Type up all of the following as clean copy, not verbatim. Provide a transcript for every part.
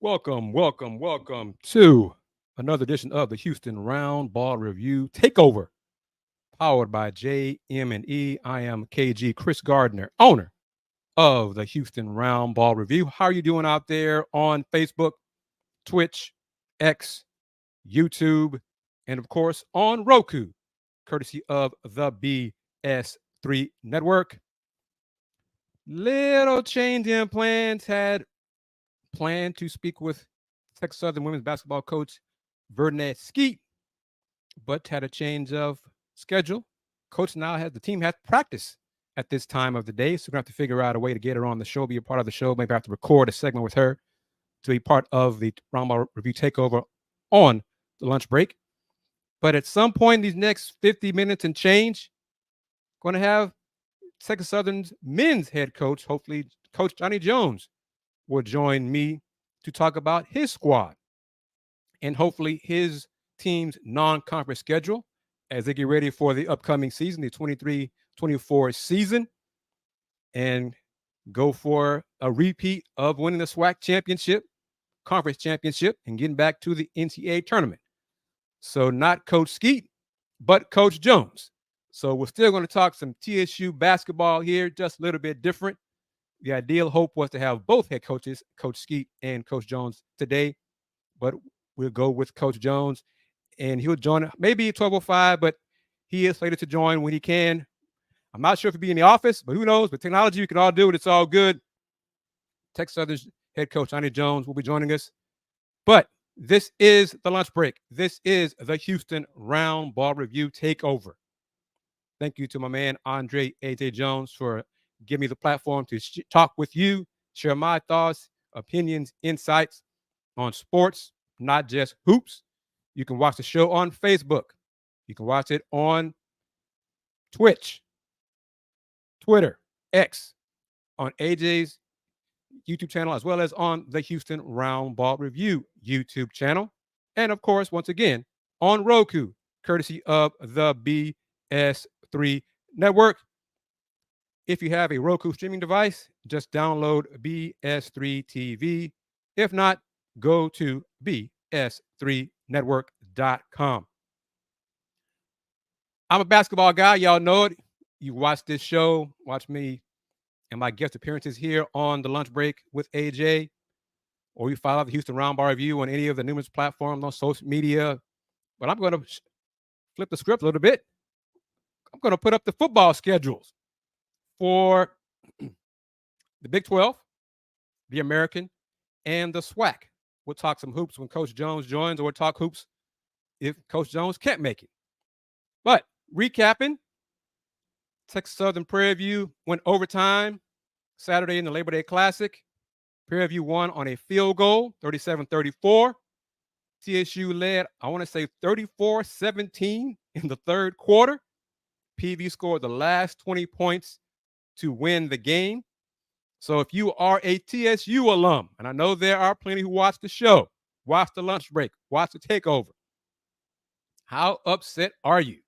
Welcome to another edition of the Houston Round Ball Review Takeover, powered by JM&E. I am KG Chris Gardner, owner of the Houston Round Ball Review. How are you doing out there on Facebook, Twitch, X, YouTube, and of course on Roku, courtesy of the BS3 Network? Little change in plans. Had planned to speak with Texas Southern women's basketball coach Vernet Skeet, but had a change of schedule. Coach now has the team has practice at this time of the day, so we're gonna have to figure out a way to get her on the show, be a part of the show. Maybe I have to record a segment with her to be part of the Roundball Review Takeover on the lunch break. But at some point in these next 50 minutes and change, going to have Texas Southern's men's head coach, hopefully Coach Johnny Jones, will join me to talk about his squad and hopefully his team's non-conference schedule as they get ready for the upcoming season, the 23-24 season, and go for a repeat of winning the SWAC championship, conference championship, and getting back to the NCAA tournament. So not Coach Skeet, but Coach Jones. So we're still going to talk some TSU basketball here, just a little bit different. The ideal hope was to have both head coaches, Coach Skeet and Coach Jones, today, but we'll go with Coach Jones, and he'll join maybe 12:05, but he is slated to join when he can. I'm not sure if he'll be in the office, but who knows? With technology, we can all do it. It's all good. Texas Southern's head coach, Johnny Jones, will be joining us. But this is the lunch break. This is the Houston Round Ball Review Takeover. Thank you to my man, Andre A.J. Jones, for giving me the platform to talk with you, share my thoughts, opinions, insights on sports, not just hoops. You can watch the show on Facebook. You can watch it on Twitch, Twitter, X, on AJ's YouTube channel, as well as on the Houston Round Ball Review YouTube channel. And of course, once again, on Roku, courtesy of the BS3 Network. If you have a Roku streaming device, just download BS3 TV. If not, go to bs3network.com. I'm a basketball guy. Y'all know it. You watch this show, watch me and my guest appearances here on the lunch break with AJ, or you follow the Houston Round Ball Review on any of the numerous platforms on social media. But I'm going to flip the script a little bit. I'm going to put up the football schedules for the Big 12, the American, and the SWAC. We'll talk some hoops when Coach Jones joins, or we'll talk hoops if Coach Jones can't make it. But recapping, Texas Southern Prairie View went overtime Saturday in the Labor Day Classic. Prairie View won on a field goal, 37-34. TSU led, I want to say 34-17 in the third quarter. PV scored the last 20 points to win the game. So if you are a TSU alum, and I know there are plenty who watch the show, watch the lunch break, watch the takeover, how upset are you?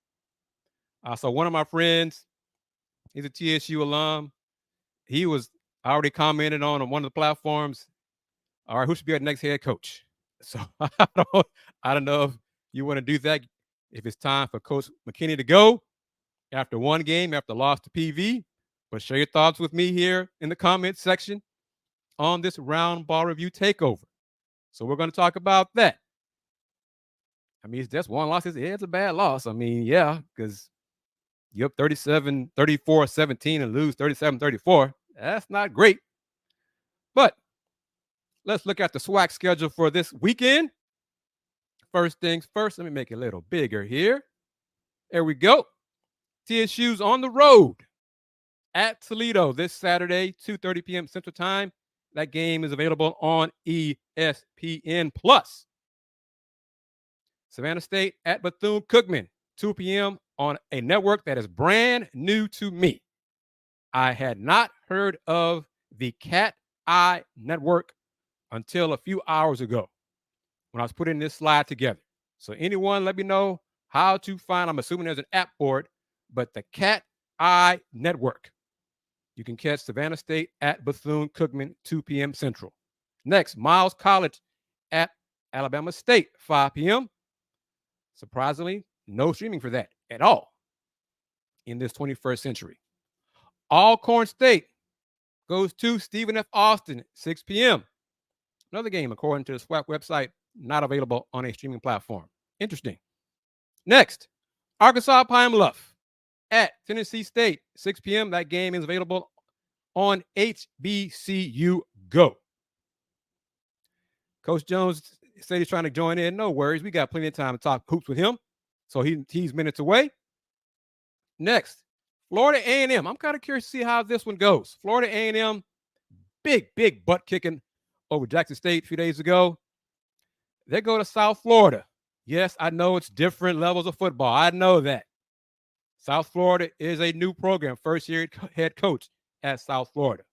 So one of my friends, he's a TSU alum. I already commented on one of the platforms, all right, who should be our next head coach? So I don't know if you want to do that, if it's time for Coach McKinney to go after one game, after loss to PV. But share your thoughts with me here in the comments section on this Round Ball Review Takeover. So we're going to talk about that. I mean, that's one loss. It's a bad loss. I mean, yeah, because you're up 34-17 and lose 37-34. That's not great. But let's look at the SWAC schedule for this weekend. First things first, let me make it a little bigger here. There we go. TSU's on the road at Toledo this Saturday, 2:30 p.m. Central Time. That game is available on ESPN+. Savannah State at Bethune-Cookman, 2 p.m. on a network that is brand new to me. I had not heard of the Cat Eye Network until a few hours ago when I was putting this slide together. So anyone let me know how to find, I'm assuming there's an app for it, but the Cat Eye Network. You can catch Savannah State at Bethune-Cookman, 2 p.m. Central. Next, Miles College at Alabama State, 5 p.m. Surprisingly, no streaming for that at all in this 21st century. Alcorn State goes to Stephen F. Austin, 6 p.m. Another game, according to the SWAC website, not available on a streaming platform. Interesting. Next, Arkansas Pine Bluff at Tennessee State, 6 p.m. That game is available on HBCU Go. Coach Jones said he's trying to join in. No worries. We got plenty of time to talk hoops with him. So he's minutes away. Next, Florida A&M. I'm kind of curious to see how this one goes. Florida A&M, big butt kicking over Jackson State a few days ago. They go to South Florida. Yes, I know it's different levels of football. I know that. South Florida is a new program, first-year head coach at South Florida.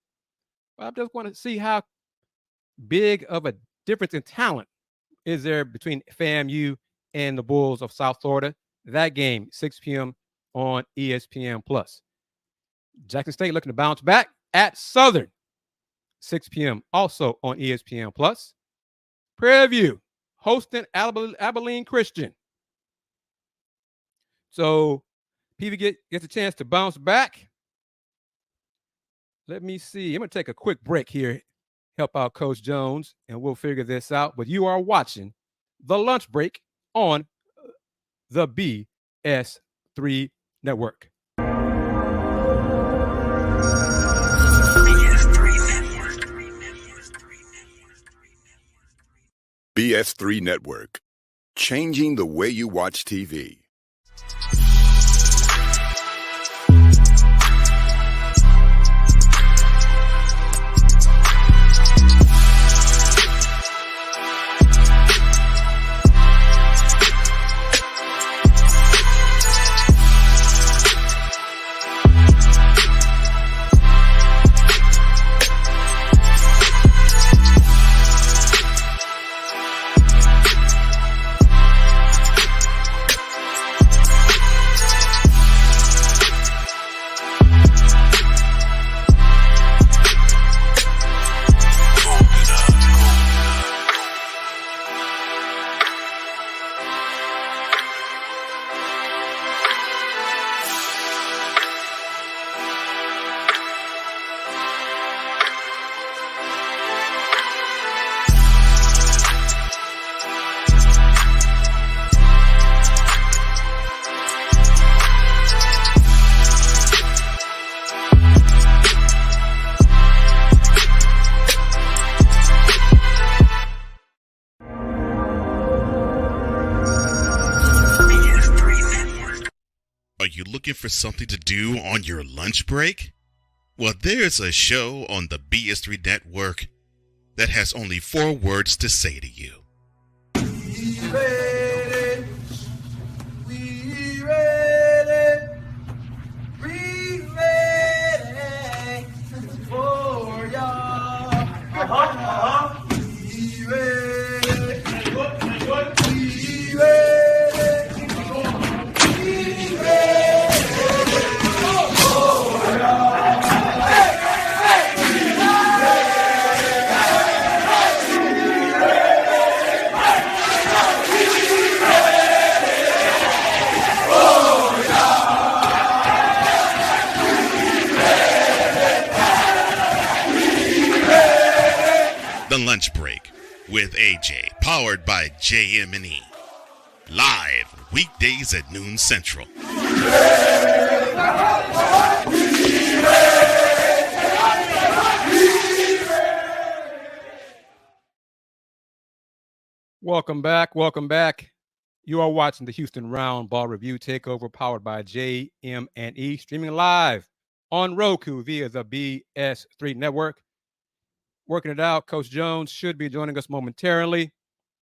But I just want to see how big of a difference in talent is there between FAMU and the Bulls of South Florida. That game, 6 p.m. on ESPN+. Jackson State looking to bounce back at Southern, 6 p.m. also on ESPN+. Prairie View hosting Abilene Christian. So PV gets a chance to bounce back. Let me see. I'm going to take a quick break here, help out Coach Jones, and we'll figure this out. But you are watching The Lunch Break on the BS3 Network. BS3 Network, changing the way you watch TV. Looking for something to do on your lunch break? Well, there's a show on the BS3 Network that has only 4 words to say to you. We ready. We ready. We ready for y'all. We ready. We ready. The Lunch Break with AJ, powered by JM&E. Live weekdays at noon Central. Welcome back. You are watching the Houston Roundball Review Takeover, powered by JM&E, streaming live on Roku via the BS3 Network. Working it out, Coach Jones should be joining us momentarily.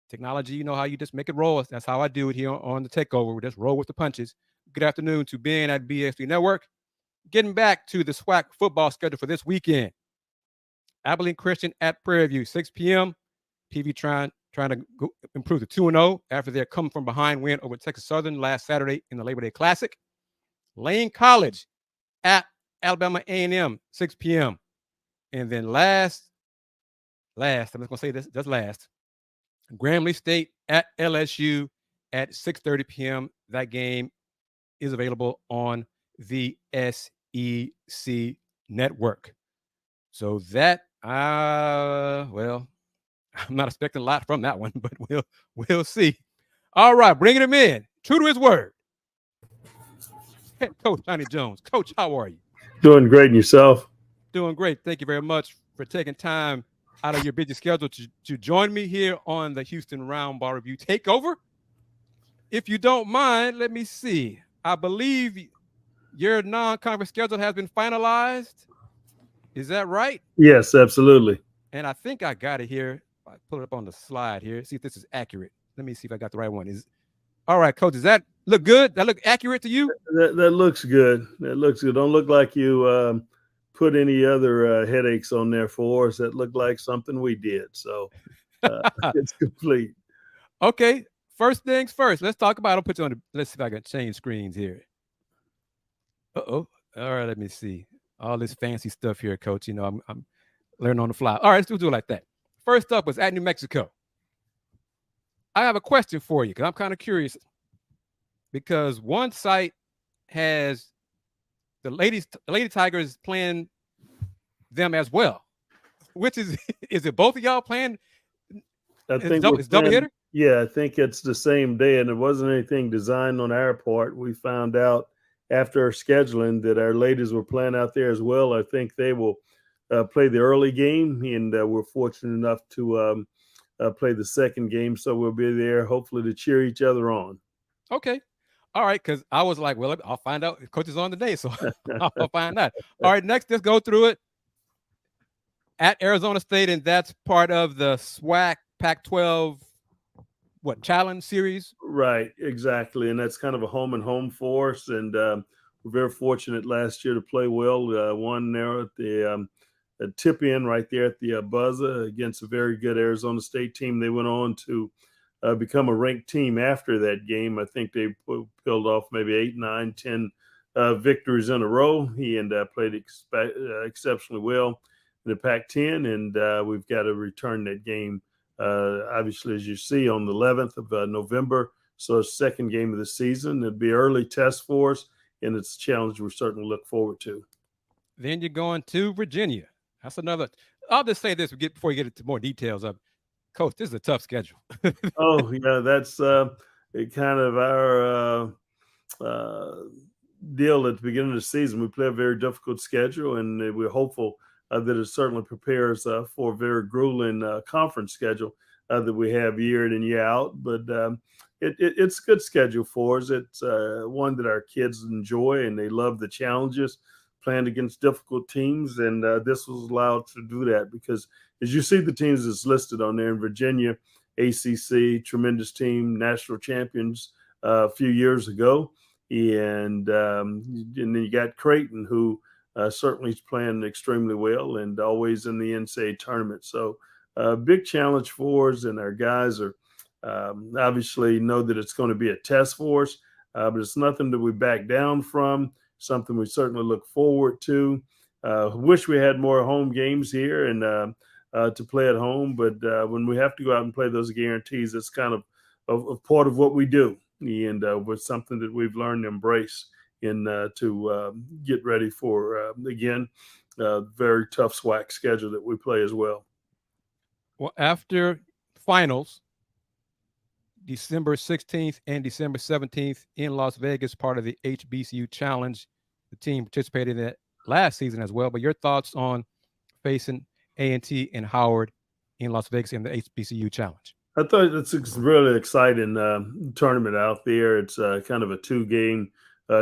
Technology, you know how you just make it roll. That's how I do it here on the Takeover. We just roll with the punches. Good afternoon to Ben at BS3 Network. Getting back to the SWAC football schedule for this weekend. Abilene Christian at Prairie View, 6 p.m. PV trying to improve to 2-0 after their come from behind win over Texas Southern last Saturday in the Labor Day Classic. Lane College at Alabama A&M, 6 p.m. And then last, I'm just going to say this, just last, Grambling State at LSU at 6:30 p.m. That game is available on the SEC network. So that, well, I'm not expecting a lot from that one, but we'll see. All right, bringing him in, true to his word, head coach Johnny Jones. Coach, how are you? Doing great, and yourself? Doing great. Thank you very much for taking time out of your busy schedule to join me here on the Houston Roundball Review Takeover. If you don't mind, let me see. I believe your non-conference schedule has been finalized. Is that right? Yes, absolutely. And I think I got it here. I pull it up on the slide here. See if this is accurate. Let me see if I got the right one. All right, Coach. Does that look good? That look accurate to you? That looks good. That looks good. Don't look like you put any other headaches on there for us. That looked like something we did. So it's complete. Okay. First things first. Let's talk about. I'll put you on. Let's see if I can change screens here. Uh-oh. All right. Let me see. All this fancy stuff here, Coach. You know, I'm learning on the fly. All right. Let's do it like that. First up was at New Mexico. I have a question for you because I'm kind of curious. Because one site has the Lady Tigers playing them as well. Which is it both of y'all playing? I think it's double hitter? Yeah, I think it's the same day, and it wasn't anything designed on our part. We found out after our scheduling that our ladies were playing out there as well. I think they will play the early game, and we're fortunate enough to play the second game, so we'll be there hopefully to cheer each other on. Okay. All right, because I was like, well, I'll find out if Coach is on today, so I'll find out. All right, next, let's go through it. At Arizona State, and that's part of the SWAC Pac-12 challenge series? Right, exactly, and that's kind of a home and home for us, and we're very fortunate last year to play well. Won there at the tip in right there at the buzzer against a very good Arizona State team. They went on to become a ranked team after that game. I think they peeled off maybe 8, 9, 10 victories in a row. He played exceptionally well in the Pac-10, and we've got to return that game, obviously, as you see, on the 11th of November. So it's the second game of the season. It'll be an early test for us, and it's a challenge we certainly look forward to. Then you're going to Virginia. That's another. I'll just say this before you get into more details of Coach, this is a tough schedule. Oh, yeah, that's kind of our deal at the beginning of the season. We play a very difficult schedule, and we're hopeful that it certainly prepares for a very grueling conference schedule that we have year in and year out. But it's a good schedule for us. It's one that our kids enjoy, and they love the challenges, playing against difficult teams. And this was allowed to do that because, as you see the teams that's listed on there in Virginia, ACC, tremendous team, national champions a few years ago. And then you got Creighton, who certainly is playing extremely well and always in the NCAA tournament. So big challenge for us, and our guys are obviously know that it's going to be a test for us, but it's nothing that we back down from, something we certainly look forward to. Wish we had more home games here and to play at home, but when we have to go out and play those guarantees, it's kind of a part of what we do, and was something that we've learned to embrace to get ready for, again, very tough SWAC schedule that we play as well. Well, after finals, December 16th and December 17th in Las Vegas, part of the HBCU Challenge. The team participated in it last season as well. But your thoughts on facing A&T and Howard in Las Vegas in the HBCU Challenge? I thought it's a really exciting tournament out there. It's kind of a 2-game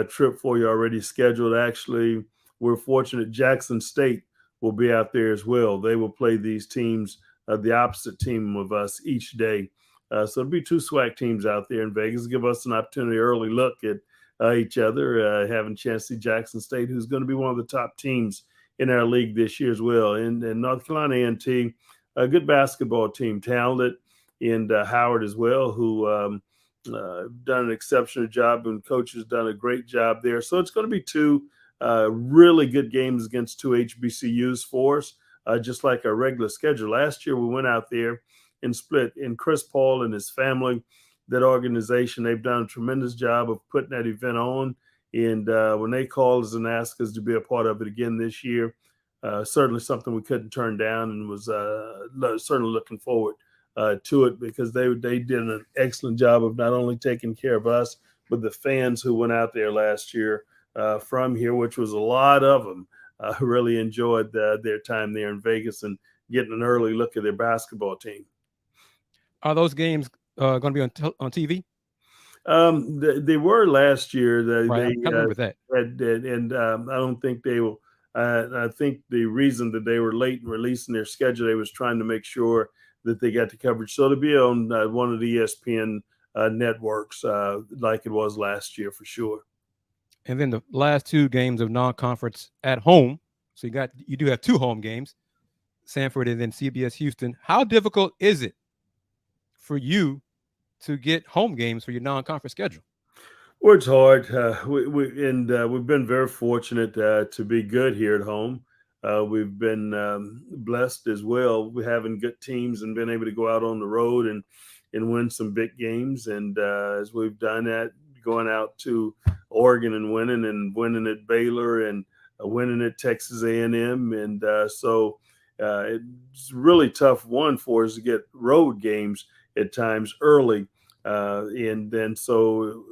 trip for you already scheduled. Actually, we're fortunate Jackson State will be out there as well. They will play these teams, the opposite team of us each day. So it'll be 2 SWAC teams out there in Vegas. Give us an opportunity, early look at each other, having a chance to see Jackson State, who's going to be one of the top teams in our league this year as well. And North Carolina A&T, a good basketball team, talented, and Howard as well, who done an exceptional job, and coach has done a great job there. So it's going to be 2 really good games against 2 HBCUs for us, just like our regular schedule. Last year we went out there and split. And Chris Paul and his family, that organization, they've done a tremendous job of putting that event on. And when they called us and asked us to be a part of it again this year, certainly something we couldn't turn down, and was certainly looking forward to it, because they did an excellent job of not only taking care of us, but the fans who went out there last year from here, which was a lot of them, really enjoyed their time there in Vegas and getting an early look at their basketball team. Are those games going to be on TV? They were last year. Right, I remember that. And I don't think they will. I think the reason that they were late in releasing their schedule, they was trying to make sure that they got the coverage. So to be on one of the ESPN networks like it was last year, for sure. And then the last two games of non-conference at home. So you do have two home games, Sanford and then CBS Houston. How difficult is it for you to get home games for your non-conference schedule? Well, it's hard. We've been very fortunate to be good here at home. We've been blessed as well. We're having good teams and been able to go out on the road and win some big games. And as we've done that, going out to Oregon and winning at Baylor and winning at Texas A&M. And so it's really tough one for us to get road games at times early. And then so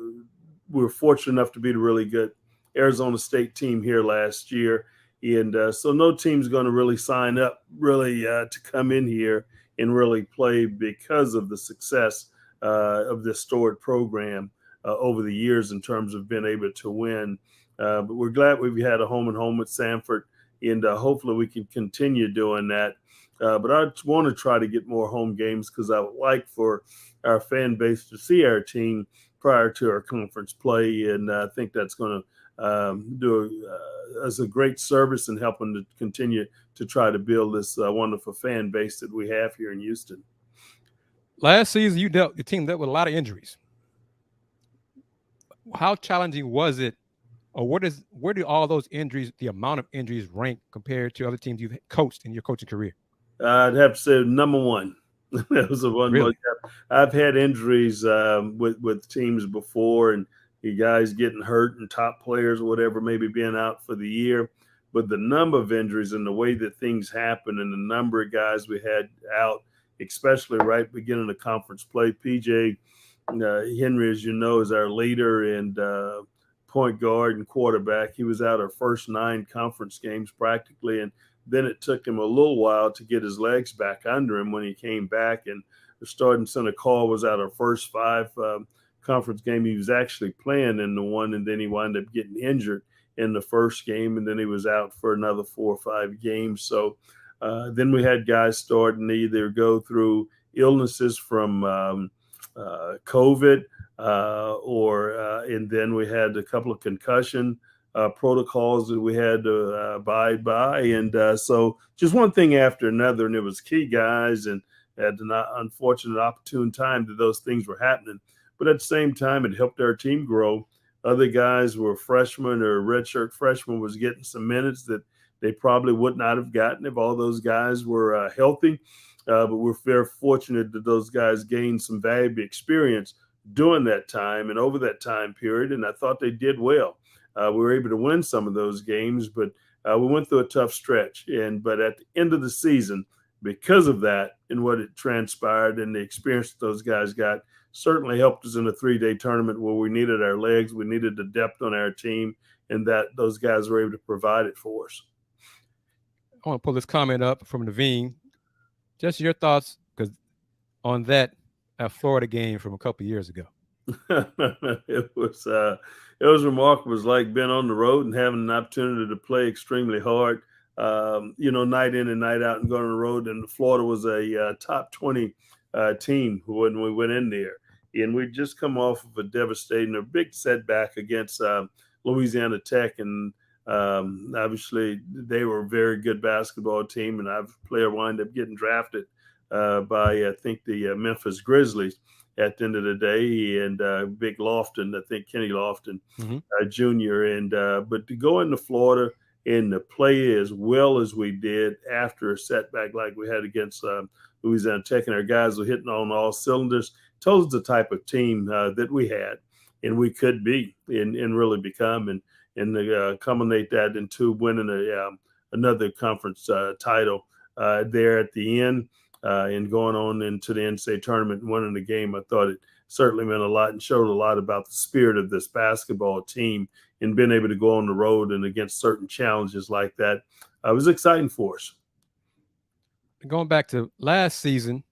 we were fortunate enough to beat a really good Arizona State team here last year. And so no team's going to really sign up to come in here and really play because of the success of this storied program over the years in terms of being able to win. But we're glad we've had a home and home with Sanford, and hopefully we can continue doing that. But I want to try to get more home games, because I would like for our fan base to see our team prior to our conference play. And I think that's going to do us a great service in helping to continue to try to build this wonderful fan base that we have here in Houston. Last season, your team dealt with a lot of injuries. How challenging was it, or where do all those injuries, the amount of injuries, rank compared to other teams you've coached in your coaching career? I'd have to say number one. That was the one. Really? I've had injuries with teams before, and the guys getting hurt and top players or whatever, maybe being out for the year. But the number of injuries and the way that things happen, and the number of guys we had out, especially right beginning of conference play. PJ Henry, as you know, is our leader and point guard and quarterback. He was out our first 9 conference games practically, and then it took him a little while to get his legs back under him when he came back. And the starting center Call was out our first 5 conference game. He was actually playing in the one, and then he wound up getting injured in the first game, and then he was out for another 4 or 5 games. So then we had guys starting to either go through illnesses from COVID, and then we had a couple of concussion protocols that we had to abide by. And so just one thing after another, and it was key guys, and at an unfortunate, opportune time that those things were happening. But at the same time, it helped our team grow. Other guys were freshmen or redshirt freshmen was getting some minutes that they probably would not have gotten if all those guys were healthy. But we're very fortunate that those guys gained some valuable experience during that time and over that time period. And I thought they did well. We were able to win some of those games, but we went through a tough stretch. But at the end of the season, because of that and what it transpired and the experience that those guys got, certainly helped us in a 3-day tournament where we needed our legs, we needed the depth on our team, and that those guys were able to provide it for us. I want to pull this comment up from Naveen. Just your thoughts on that Florida game from a couple of years ago. It was remarkable. It was like being on the road and having an opportunity to play extremely hard, night in and night out, and going on the road. And Florida was a top 20 team when we went in there. And we'd just come off of a big setback against Louisiana Tech. And obviously they were a very good basketball team. And our player wound up getting drafted by, I think, the Memphis Grizzlies at the end of the day, and Big Lofton, I think Kenny Lofton Jr. But to go into Florida and to play as well as we did after a setback like we had against Louisiana Tech, and our guys were hitting on all cylinders. Told us the type of team that we had and we could be and really become, and culminate that into winning another conference title there at the end, and going on into the NCAA tournament and winning the game. I thought it certainly meant a lot and showed a lot about the spirit of this basketball team, and being able to go on the road and against certain challenges like that was exciting for us. Going back to last season,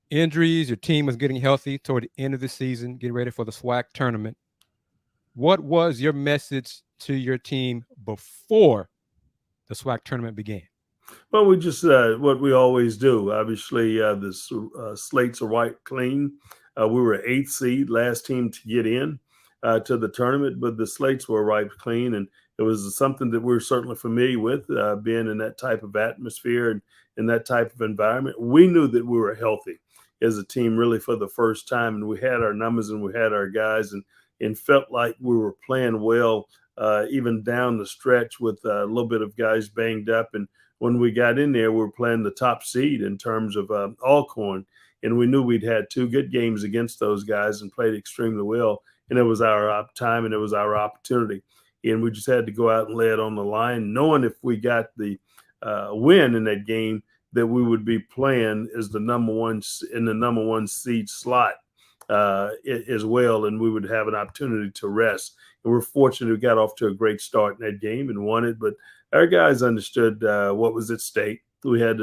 injuries, your team was getting healthy toward the end of the season, getting ready for the SWAC tournament. What was your message to your team before the SWAC tournament began? Well, we just what we always do. Obviously, the slates are wiped clean. We were 8th seed, last team to get in to the tournament, but the slates were wiped clean, and it was something that we're certainly familiar with, being in that type of atmosphere and in that type of environment. We knew that we were healthy as a team really for the first time, and we had our numbers and we had our guys, and felt like we were playing well, even down the stretch with a little bit of guys banged up. And when we got in there, we were playing the top seed in terms of Alcorn, and we knew we'd had 2 good games against those guys and played extremely well. And it was our time and it was our opportunity. And we just had to go out and lay it on the line, knowing if we got the win in that game, that we would be playing as the number one seed slot as well, and we would have an opportunity to rest. And we're fortunate we got off to a great start in that game and won it. But our guys understood what was at stake. We had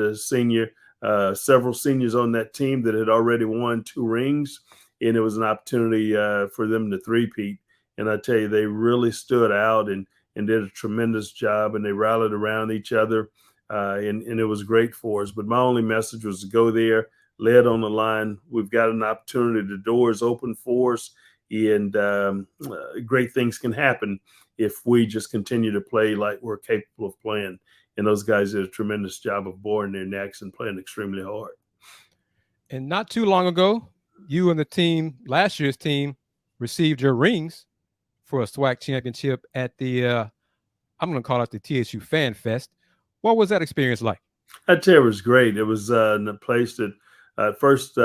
several seniors on that team that had already won 2 rings, and it was an opportunity for them to three-peat. And I tell you, they really stood out and did a tremendous job, and they rallied around each other, and it was great for us. But my only message was to go there, lay it on the line. We've got an opportunity. The door is open for us, and great things can happen if we just continue to play like we're capable of playing. And those guys did a tremendous job of boring their necks and playing extremely hard. And not too long ago, you and the team, last year's team, received your rings for a SWAC championship at the, I'm going to call it the TSU Fan Fest. What was that experience like? I'd say it was great. It was in a place that first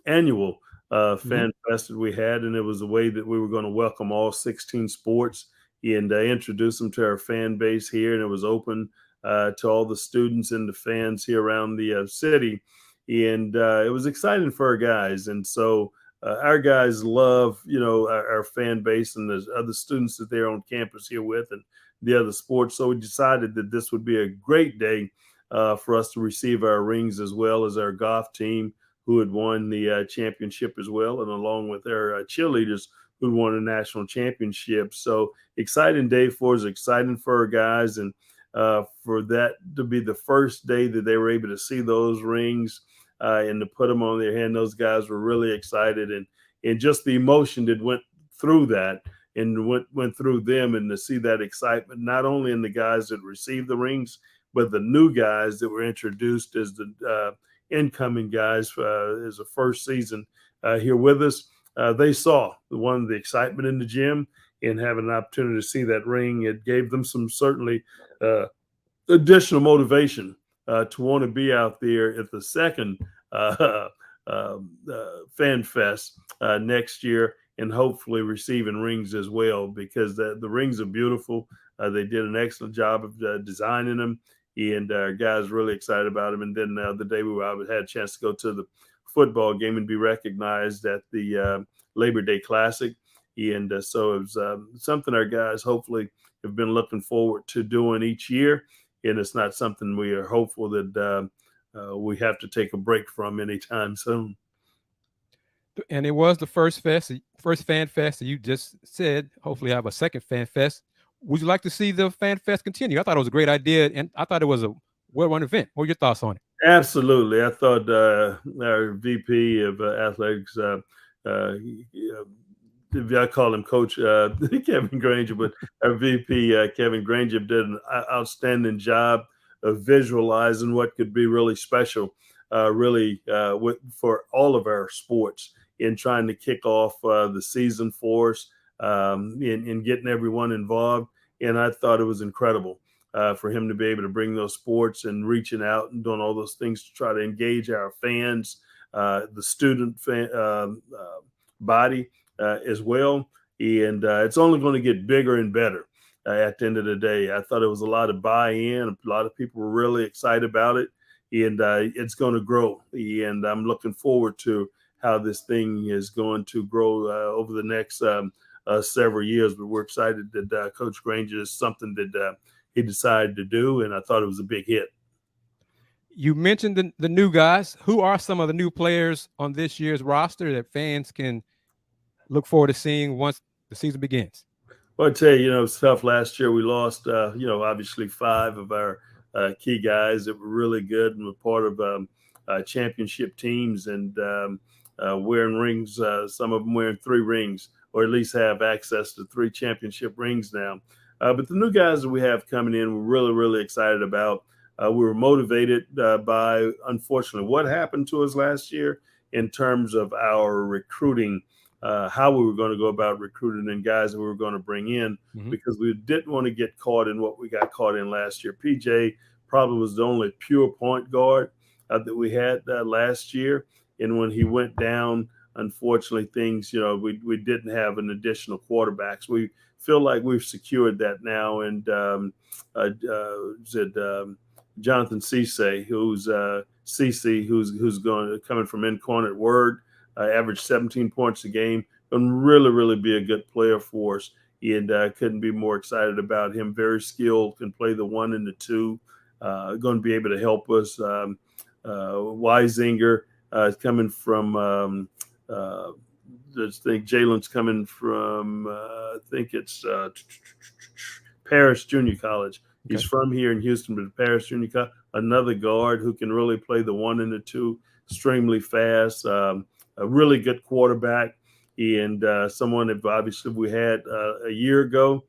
annual Fan Fest that we had, and it was a way that we were going to welcome all 16 sports and introduce them to our fan base here. And it was open to all the students and the fans here around the city. And it was exciting for our guys. And so our guys love, our fan base and the other students that they're on campus here with and the other sports. So we decided that this would be a great day for us to receive our rings, as well as our golf team, who had won the championship as well, and along with our cheerleaders who won a national championship. So exciting day for us, exciting for our guys, and for that to be the first day that they were able to see those rings and to put them on their hand. Those guys were really excited, and just the emotion that went through that and went through them, and to see that excitement, not only in the guys that received the rings, but the new guys that were introduced as the incoming guys as the first season here with us. They saw the excitement in the gym and having an opportunity to see that ring. It gave them some certainly additional motivation to want to be out there at the second Fan Fest next year, and hopefully receiving rings as well, because the rings are beautiful. They did an excellent job of designing them, and our guys really excited about them. And then the day I had a chance to go to the football game and be recognized at the Labor Day Classic. And so it was something our guys hopefully have been looking forward to doing each year. And it's not something we are hopeful that we have to take a break from anytime soon. And it was the first Fan Fest that you just said. Hopefully have a second Fan Fest. Would you like to see the Fan Fest continue? I thought it was a great idea, and I thought it was a well-run event. What were your thoughts on it? Absolutely. I thought our VP of athletics, I call him Coach Kevin Granger, but our VP, Kevin Granger, did an outstanding job of visualizing what could be really special, for all of our sports, in trying to kick off the season for us, in getting everyone involved. And I thought it was incredible for him to be able to bring those sports and reaching out and doing all those things to try to engage our fans, the student body as well. And it's only going to get bigger and better at the end of the day. I thought it was a lot of buy-in. A lot of people were really excited about it. And it's going to grow. And I'm looking forward to how this thing is going to grow over the next several years. But we're excited that Coach Granger is something that he decided to do, and I thought it was a big hit. You mentioned the new guys. Who are some of the new players on this year's roster that fans can look forward to seeing once the season begins? Well, I tell you, it's tough. Last year we lost, obviously 5 of our key guys that were really good and were part of championship teams and wearing rings. Some of them wearing 3 rings, or at least have access to 3 championship rings now. But the new guys that we have coming in, we're really, really excited about. We were motivated by, unfortunately, what happened to us last year in terms of our recruiting, how we were going to go about recruiting and guys that we were going to bring in, because we didn't want to get caught in what we got caught in last year. PJ probably was the only pure point guard that we had last year. And when he went down, unfortunately, things, we didn't have an additional quarterbacks. We feel like we've secured that now. And Jonathan Cisse, who's coming from Incarnate Word, averaged 17 points a game, and really, really be a good player for us. And couldn't be more excited about him. Very skilled, can play the 1 and the 2, going to be able to help us. Weisinger is coming from I think Jalen's coming from, I think it's Paris Junior College. He's from here in Houston, but Paris Junior College, another guard who can really play the 1 and the 2, extremely fast, a really good quarterback, and someone that obviously we had a year ago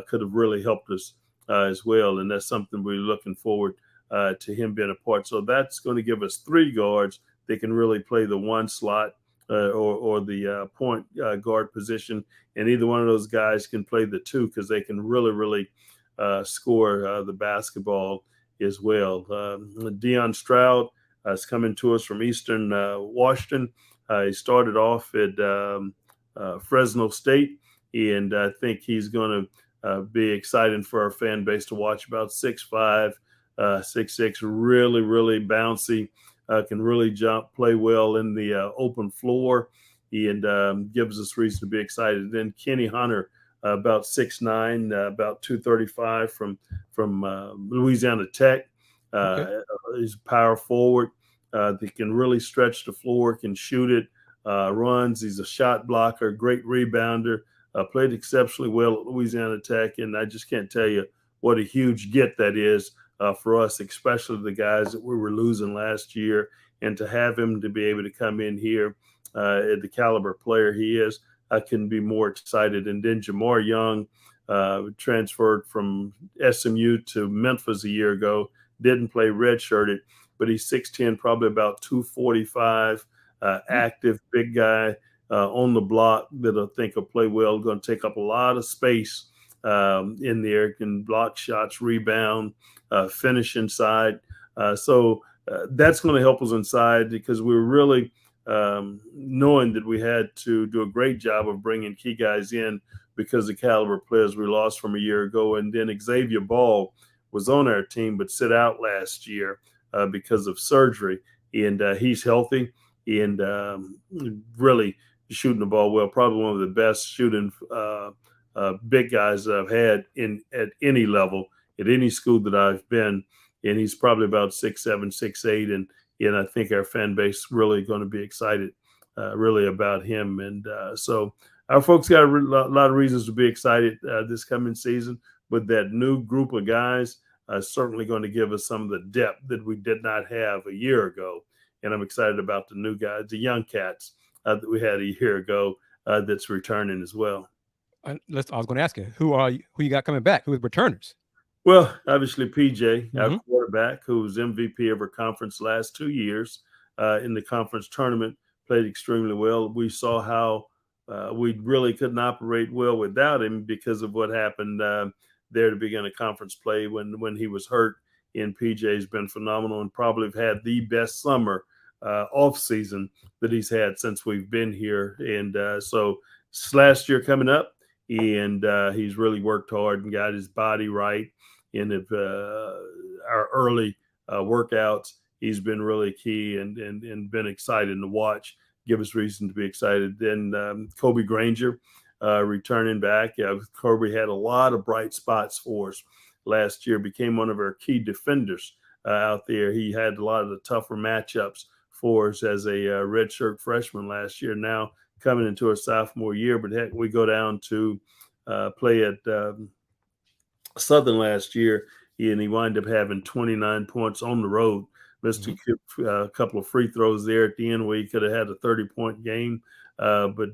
could have really helped us as well. And that's something we're looking forward to him being a part. So that's going to give us 3 guards that can really play the 1 slot or the point guard position. And either one of those guys can play the 2 because they can really, really score the basketball as well. Deion Stroud is coming to us from Eastern Washington. He started off at Fresno State, and I think he's going to be exciting for our fan base to watch. About 6'5", 6'6", really, really bouncy. Can really jump, play well in the open floor, and gives us reason to be excited. Then Kenny Hunter, about 6'9", about 235 from Louisiana Tech. He's a power forward. That can really stretch the floor, can shoot it, runs. He's a shot blocker, great rebounder. Played exceptionally well at Louisiana Tech, and I just can't tell you what a huge get that is for us, especially the guys that we were losing last year. And to have him to be able to come in here at the caliber player he is, I couldn't be more excited. And then Jamar Young transferred from SMU to Memphis a year ago, didn't play, redshirted, but he's 6'10", probably about 245, active, big guy on the block that I think will play well, going to take up a lot of space in there, can block shots, rebound, finish inside. So that's going to help us inside, because we're really knowing that we had to do a great job of bringing key guys in because the caliber players we lost from a year ago. And then Xavier Ball was on our team but sit out last year because of surgery. And he's healthy and really shooting the ball well. Probably one of the best shooting big guys that I've had at any level, at any school that I've been. And he's probably about 6'7", 6'8", and I think our fan base really going to be excited really about him. And so our folks got a lot of reasons to be excited this coming season. But that new group of guys certainly going to give us some of the depth that we did not have a year ago. And I'm excited about the new guys, the young cats that we had a year ago that's returning as well. I was going to ask you, who you got coming back? Who are the returners? Well, obviously PJ, our quarterback, who was MVP of our conference last 2 years in the conference tournament, played extremely well. We saw how we really couldn't operate well without him because of what happened there to begin a conference play when he was hurt. And PJ's been phenomenal and probably have had the best summer off season that he's had since we've been here. And so last year coming up, and he's really worked hard and got his body right. And our early workouts, he's been really key and been exciting to watch. Give us reason to be excited. Then Kobe Granger returning back. Kobe had a lot of bright spots for us last year, became one of our key defenders out there. He had a lot of the tougher matchups for us as a redshirt freshman last year, now coming into a sophomore year. But heck, we go down to play at Southern last year, and he wound up having 29 points on the road. Missed a couple of free throws there at the end where he could have had a 30-point game, but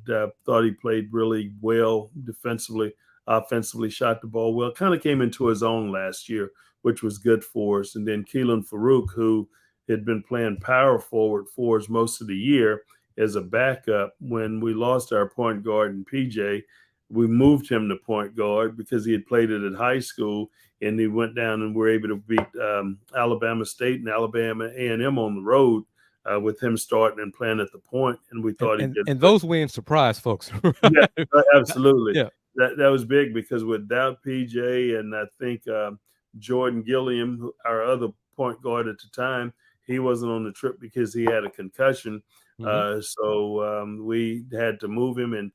thought he played really well defensively, offensively, shot the ball well, kind of came into his own last year, which was good for us. And then Keelan Farouk, who had been playing power forward for us most of the year as a backup. When we lost our point guard in PJ, we moved him to point guard because he had played it at high school, and he went down and were able to beat Alabama State and Alabama A&M on the road with him starting and playing at the point. And we thought he did. And those wins surprised folks. Yeah, absolutely. Yeah. That was big because without PJ and I think Jordan Gilliam, our other point guard at the time, he wasn't on the trip because he had a concussion. So we had to move him, and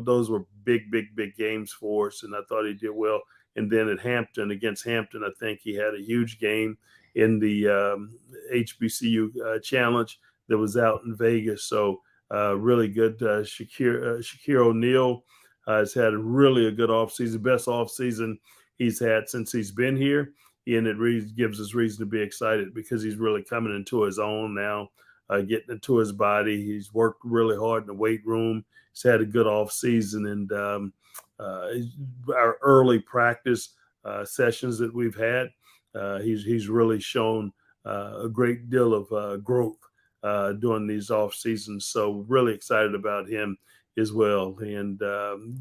those were big games for us, and I thought he did well. And then at Hampton, against Hampton, I think he had a huge game in the HBCU challenge that was out in Vegas. So really good. Shakir O'Neal has had a good offseason, best offseason he's had since he's been here. And it really gives us reason to be excited because he's really coming into his own now, getting into his body. He's worked really hard in the weight room. He's had a good off season, and our early practice sessions that we've had, he's really shown a great deal of growth during these off seasons. So really excited about him as well. And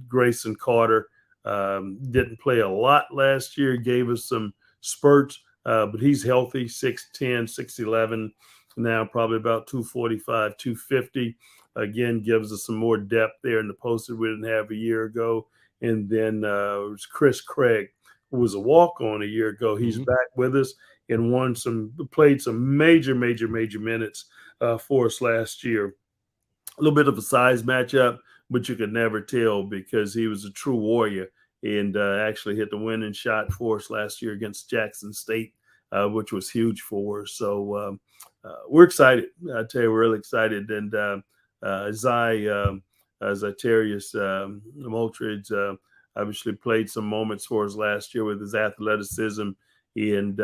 Grayson Carter didn't play a lot last year, gave us some spurts, but he's healthy, 6'10", 6'11", now probably about 245, 250. Again, gives us some more depth there in the post that we didn't have a year ago. And then it was Chris Craig, who was a walk-on a year ago. He's back with us and played some major minutes for us last year. A little bit of a size matchup, but you could never tell because he was a true warrior and actually hit the winning shot for us last year against Jackson State, which was huge for us. So we're excited. I tell you, we're really excited. And Zacharias Moultridge obviously played some moments for us last year with his athleticism and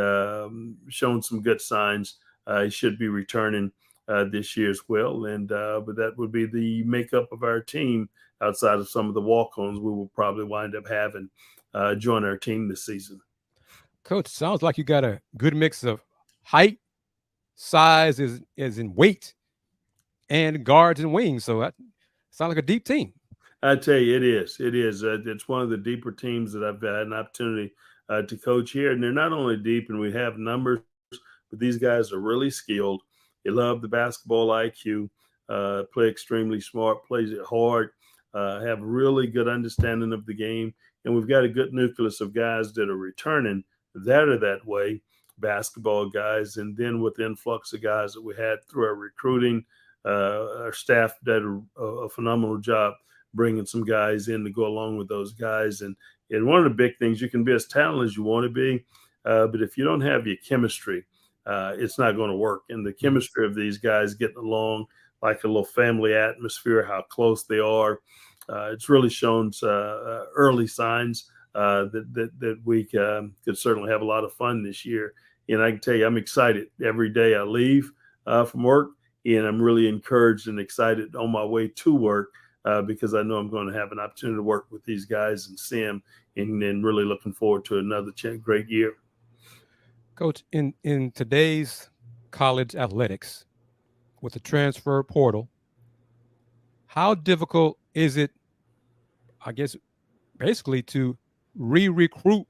shown some good signs. He should be returning this year as well. And but that would be the makeup of our team outside of some of the walk-ons we will probably wind up having join our team this season. Coach, sounds like you got a good mix of height, size is in weight, and guards and wings. So that sounds like a deep team. I tell you, it is. It is. It's one of the deeper teams that I've had an opportunity to coach here. And they're not only deep and we have numbers, but these guys are really skilled. They love the basketball IQ, play extremely smart, plays it hard, have really good understanding of the game. And we've got a good nucleus of guys that are returning that are that way, basketball guys. And then with the influx of guys that we had through our recruiting, our staff did a phenomenal job bringing some guys in to go along with those guys. And one of the big things, you can be as talented as you want to be, but if you don't have your chemistry, it's not going to work. And the chemistry of these guys getting along like a little family atmosphere, how close they are, it's really shown early signs that we could certainly have a lot of fun this year. And I can tell you, I'm excited every day I leave from work, and I'm really encouraged and excited on my way to work because I know I'm going to have an opportunity to work with these guys and see them, and then really looking forward to another great year. Coach, in today's college athletics with the transfer portal, how difficult is it, I guess, basically to re-recruit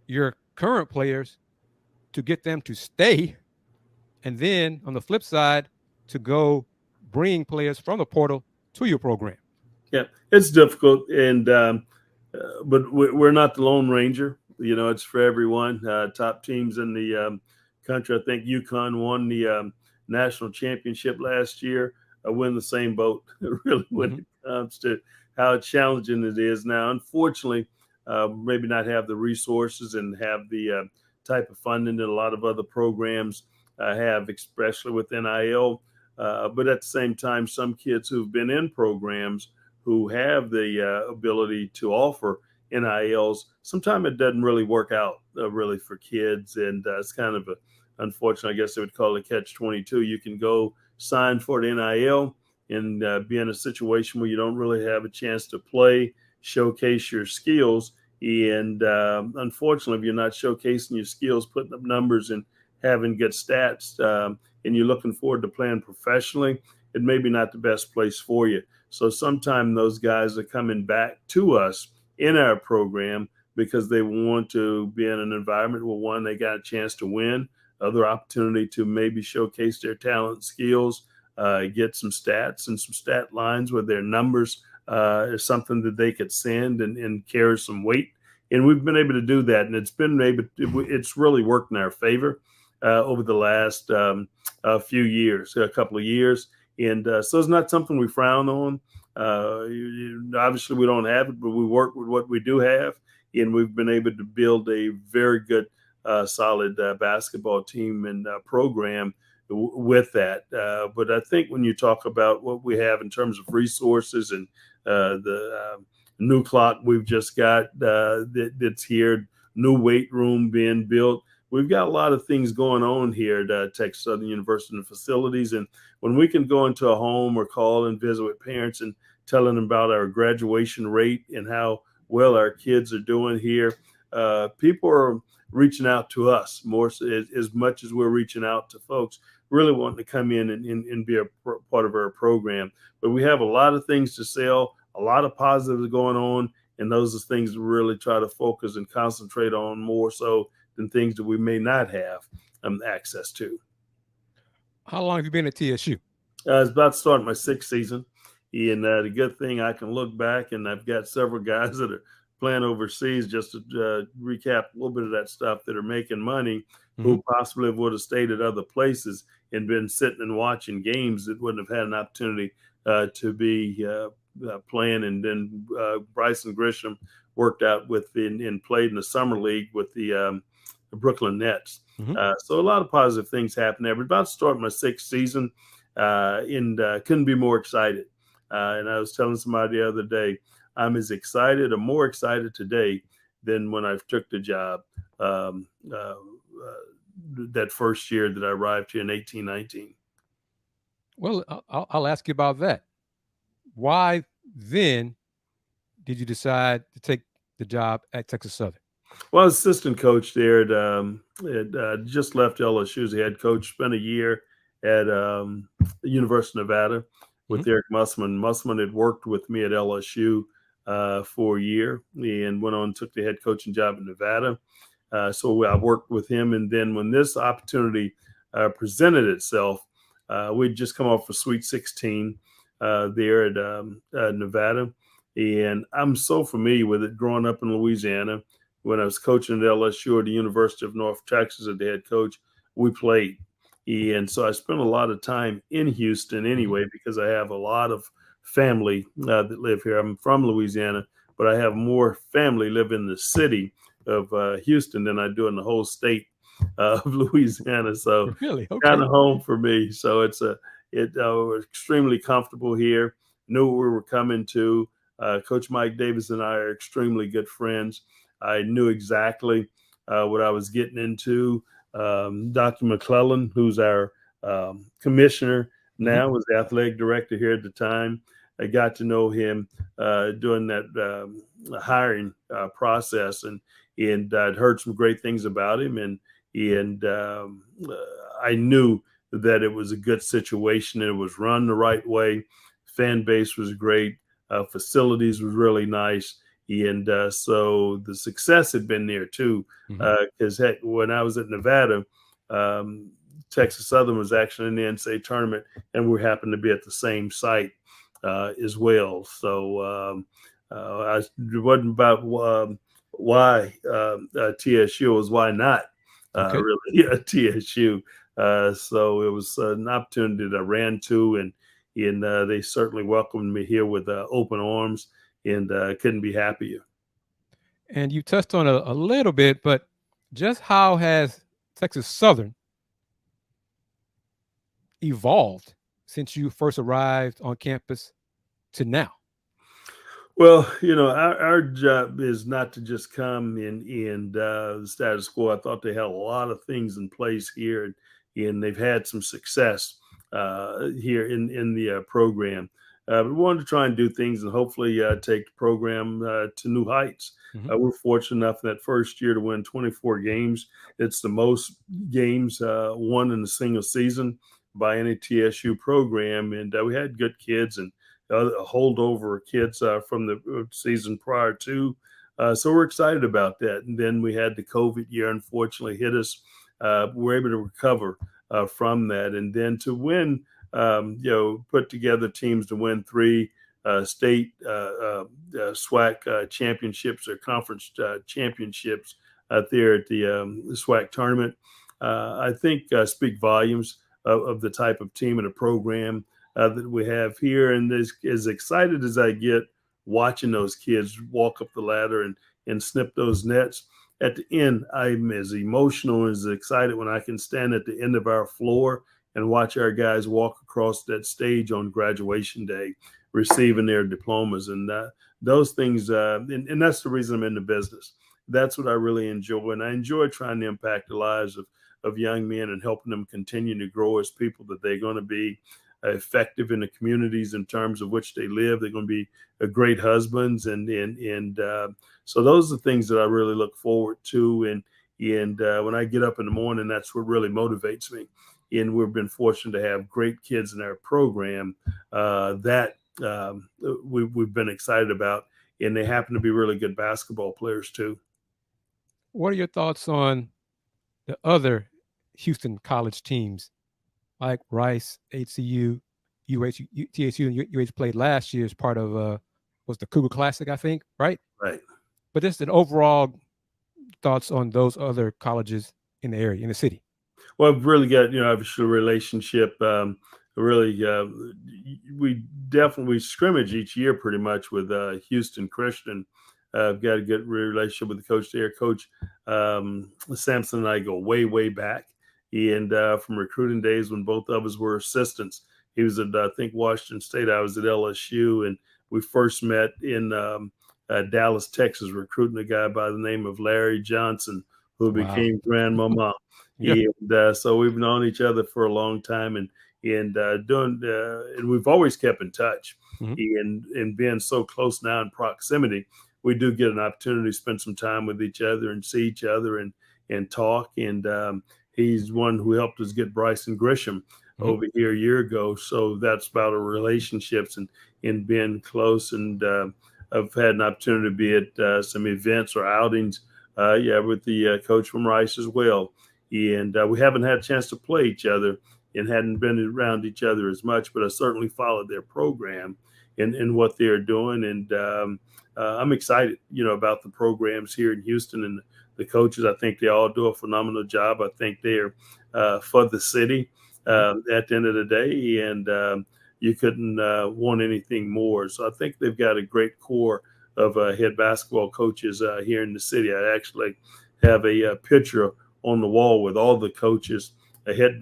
your current players to get them to stay, and then on the flip side, to go bring players from the portal to your program? Yeah, it's difficult, and but we're not the Lone Ranger. You know, it's for everyone. Top teams in the country. I think UConn won the national championship last year. We're in the same boat, really, when it comes to how challenging it is now. Unfortunately, maybe not have the resources and have the type of funding that a lot of other programs have, especially with NIL. But at the same time, some kids who've been in programs who have the ability to offer NILs, sometimes it doesn't really work out really for kids. And it's kind of unfortunate, I guess they would call it catch-22. You can go sign for the NIL and be in a situation where you don't really have a chance to play, showcase your skills. And unfortunately, if you're not showcasing your skills, putting up numbers and having good stats, and you're looking forward to playing professionally, it may be not the best place for you. So sometimes those guys are coming back to us in our program because they want to be in an environment where, one, they got a chance to win, other opportunity to maybe showcase their talent, skills, get some stats and some stat lines where their numbers is something that they could send and carry some weight. And we've been able to do that, and it's really worked in our favor over the last few years, a couple of years. And so it's not something we frown on. Obviously, we don't have it, but we work with what we do have. And we've been able to build a very good, solid basketball team and program with that. But I think when you talk about what we have in terms of resources and the new clock we've just got that's here, new weight room being built, we've got a lot of things going on here at Texas Southern University and the facilities. And when we can go into a home or call and visit with parents and telling them about our graduation rate and how well our kids are doing here, people are reaching out to us more as much as we're reaching out to folks really wanting to come in and be a part of our program. But we have a lot of things to sell, a lot of positives going on, and those are things we really try to focus and concentrate on more so than things that we may not have access to. How long have you been at TSU? I was about to start my 6th season, and the good thing I can look back, and I've got several guys that are playing overseas, just to recap a little bit of that stuff, that are making money, who possibly would have stayed at other places and been sitting and watching games that wouldn't have had an opportunity to be playing. And then Bryson Grisham worked out with and played in the summer league with the Brooklyn Nets. So a lot of positive things happened there. But about to start my 6th season, and couldn't be more excited. And I was telling somebody the other day, I'm as excited or more excited today than when I took the job that first year that I arrived here in 1819. Well, I'll ask you about that. Why then did you decide to take the job at Texas Southern? Well, I was assistant coach there just left LSU as a head coach, spent a year at the University of Nevada with Eric Musselman. Musselman had worked with me at LSU for a year and went on and took the head coaching job in Nevada. So I worked with him. And then when this opportunity presented itself, we'd just come off a Sweet 16 there at Nevada. And I'm so familiar with it growing up in Louisiana. When I was coaching at LSU or the University of North Texas as the head coach, we played. And so I spent a lot of time in Houston anyway, because I have a lot of family that live here. I'm from Louisiana, but I have more family live in the city of Houston than I do in the whole state of Louisiana. So really, kind of home for me. So we're extremely comfortable here. Knew what we were coming to. Coach Mike Davis and I are extremely good friends. I knew exactly what I was getting into. Dr. McClellan, who's our commissioner now, was the athletic director here at the time. I got to know him during that hiring process, and I'd heard some great things about him, and I knew that it was a good situation. It was run the right way. Fan base was great. Facilities was really nice. And so the success had been there too. Because when I was at Nevada, Texas Southern was actually in the NCAA tournament, and we happened to be at the same site as well. So it wasn't about why TSU, was why not really TSU. So it was an opportunity that I ran to, and they certainly welcomed me here with open arms, and couldn't be happier. And you touched on a little bit, but just how has Texas Southern evolved since you first arrived on campus to now? Well, our job is not to just come and the status quo. I thought they had a lot of things in place here, and they've had some success here in the program. But we wanted to try and do things and hopefully take the program to new heights. We're fortunate enough in that first year to win 24 games. It's the most games won in a single season by any TSU program, and we had good kids and holdover kids from the season prior to. So we're excited about that. And then we had the COVID year, unfortunately, hit us. We're able to recover from that. And then to win, put together teams to win 3 state SWAC championships or conference championships out there at the SWAC tournament, I think speak volumes of the type of team and a program that we have here. And as excited as I get watching those kids walk up the ladder and snip those nets, at the end, I'm as emotional and as excited when I can stand at the end of our floor and watch our guys walk across that stage on graduation day, receiving their diplomas. And those things, and that's the reason I'm in the business. That's what I really enjoy. And I enjoy trying to impact the lives of young men and helping them continue to grow as people that they're going to be effective in the communities in terms of which they live. They're going to be great husbands, and so those are things that I really look forward to. And when I get up in the morning, that's what really motivates me. And we've been fortunate to have great kids in our program that we've been excited about, and they happen to be really good basketball players too. What are your thoughts on the other Houston college teams like Rice, HCU, TSU, and UH played last year as part of was the Cougar Classic, I think, right? Right. But just an overall thoughts on those other colleges in the area, in the city. Well, I've really got, obviously a relationship. We scrimmage each year pretty much with Houston Christian. I've got a good relationship with the coach there. Coach Sampson and I go way, way back. And from recruiting days when both of us were assistants. He was at, I think, Washington State. I was at LSU. And we first met in Dallas, Texas, recruiting a guy by the name of Larry Johnson, who became grandmama. And so we've known each other for a long time, and we've always kept in touch. And being so close now in proximity, we do get an opportunity to spend some time with each other and see each other and talk. And he's one who helped us get Bryson Grisham over here a year ago. So that's about our relationships and being close. And I've had an opportunity to be at some events or outings, with the coach from Rice as well. And we haven't had a chance to play each other and hadn't been around each other as much, but I certainly followed their program and what they're doing. And I'm excited, about the programs here in Houston and the coaches. I think they all do a phenomenal job. I think they're for the city at the end of the day, and you couldn't want anything more. So I think they've got a great core of head basketball coaches here in the city. I actually have a picture on the wall with all the coaches, head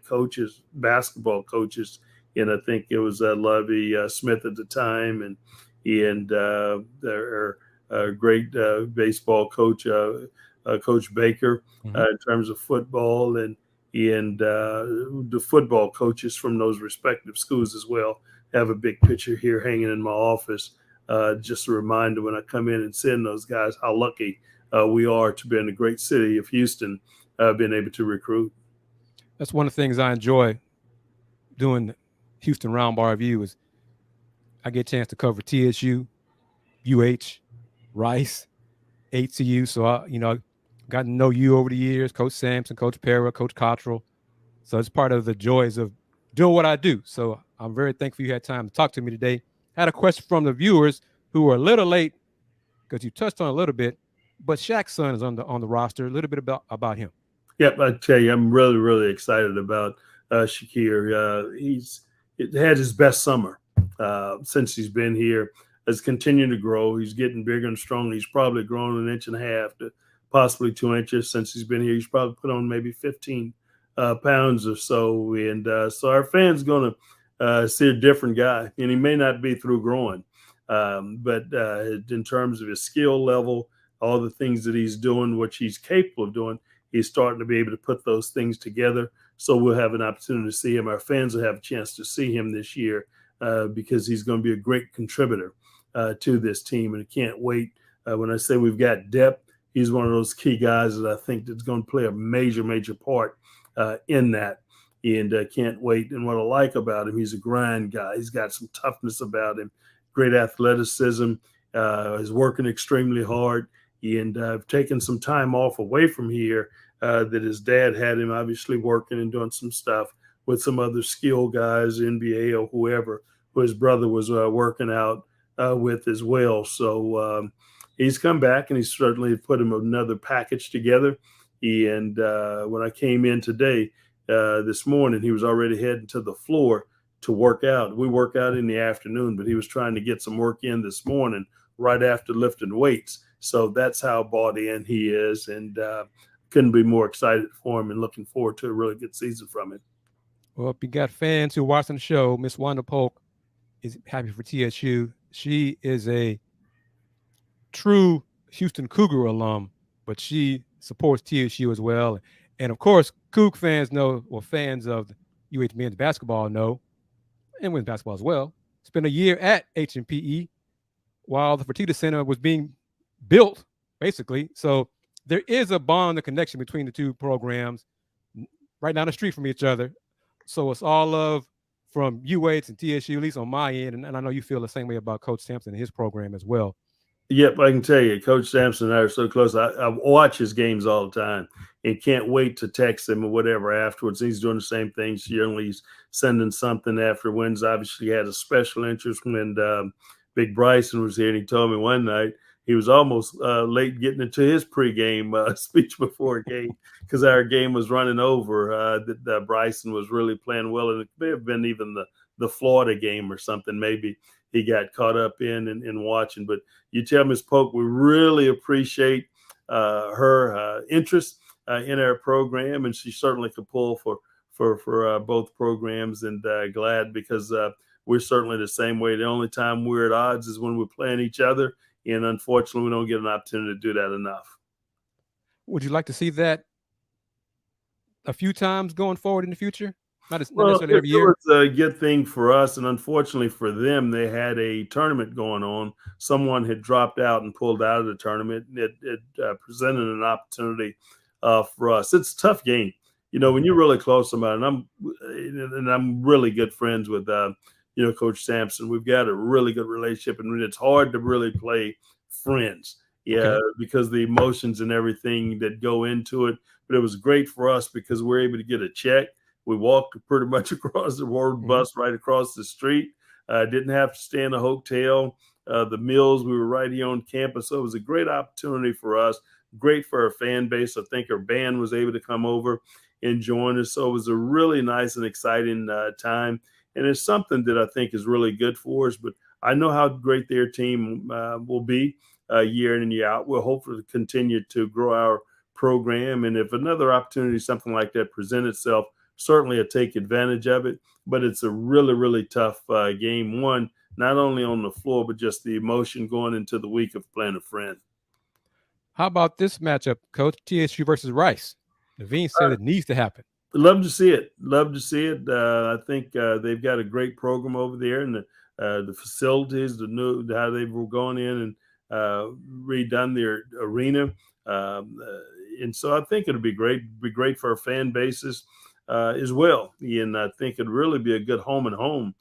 coaches, basketball coaches, and I think it was Lovey Smith at the time, and their great baseball coach, Coach Baker, in terms of football, and the football coaches from those respective schools as well. Have a big picture here hanging in my office. Just a reminder when I come in and send those guys how lucky we are to be in the great city of Houston, being able to recruit. That's one of the things I enjoy doing Houston Round Ball Review is I get a chance to cover TSU, UH, Rice, HCU. So I got to know you over the years, Coach Sampson, Coach Para, Coach Cottrell. So it's part of the joys of doing what I do. So I'm very thankful you had time to talk to me today. Had a question from the viewers who were a little late because you touched on it a little bit, but Shaq's son is on the roster. A little bit about him. Yep, I tell you, I'm really, really excited about Shakir. He's had his best summer since he's been here. Has continued to grow. He's getting bigger and stronger. He's probably grown 1.5 to possibly 2 inches since he's been here. He's probably put on maybe 15 pounds or so. And so our fans going to see a different guy. And he may not be through growing, but in terms of his skill level, all the things that he's doing, what he's capable of doing, he's starting to be able to put those things together. So we'll have an opportunity to see him. Our fans will have a chance to see him this year because he's going to be a great contributor to this team. And I can't wait. When I say we've got depth, he's one of those key guys that I think that's going to play a major, major part in that. And can't wait. And what I like about him, he's a grind guy. He's got some toughness about him, great athleticism, is working extremely hard. And I've taken some time off away from here that his dad had him obviously working and doing some stuff with some other skill guys, NBA or whoever, who his brother was working out with as well. So he's come back and he's certainly put him another package together. And when I came in today, this morning, he was already heading to the floor to work out. We work out in the afternoon, but he was trying to get some work in this morning right after lifting weights. So that's how bought in he is, and couldn't be more excited for him and looking forward to a really good season from him. Well, if you got fans who are watching the show, Miss Wanda Polk is happy for TSU. She is a true Houston Cougar alum, but she supports TSU as well. And of course, Coug fans know, or fans of UH men's basketball know, and women's basketball as well, spent a year at H&PE while the Fertitta Center was being built, basically. So there is a bond, a connection between the two programs right down the street from each other. So it's all love from UH and TSU, at least on my end. And I know you feel the same way about Coach Sampson and his program as well. Yep, I can tell you, Coach Sampson and I are so close. I watch his games all the time and can't wait to text him or whatever afterwards. He's doing the same thing. Generally, he's sending something after wins. Obviously, he had a special interest when Big Bryson was here, and he told me one night he was almost late getting into his pregame speech before a game because our game was running over. That Bryson was really playing well, and it may have been even the Florida game or something. Maybe he got caught up in watching. But you tell Ms. Polk, we really appreciate her interest in our program, and she certainly could pull for both programs. And glad because we're certainly the same way. The only time we're at odds is when we're playing each other, and unfortunately, we don't get an opportunity to do that enough. Would you like to see that a few times going forward in the future? Not necessarily every year. It was a good thing for us, and unfortunately for them, they had a tournament going on. Someone had dropped out and pulled out of the tournament. It presented an opportunity for us. It's a tough game, when you're really close to somebody. And I'm really good friends with Coach Sampson. We've got a really good relationship, and it's hard to really play friends. Yeah, because the emotions and everything that go into it. But it was great for us because we're able to get a check. We walked pretty much across the road, bus right across the street. Didn't have to stay in a hotel. The meals, we were right here on campus. So it was a great opportunity for us, great for our fan base. I think our band was able to come over and join us. So it was a really nice and exciting time. And it's something that I think is really good for us. But I know how great their team will be year in and year out. We'll hopefully continue to grow our program. And if another opportunity, something like that present itself, certainly I'll take advantage of it, but it's a really, really tough game. One, not only on the floor, but just the emotion going into the week of playing a friend. How about this matchup, Coach? TSU versus Rice. Naveen said it needs to happen. Love to see it. Love to see it. I think they've got a great program over there, and the facilities, how they've gone in and redone their arena. And so I think it'll be great. Be great for our fan bases as well. And I think it'd really be a good home and home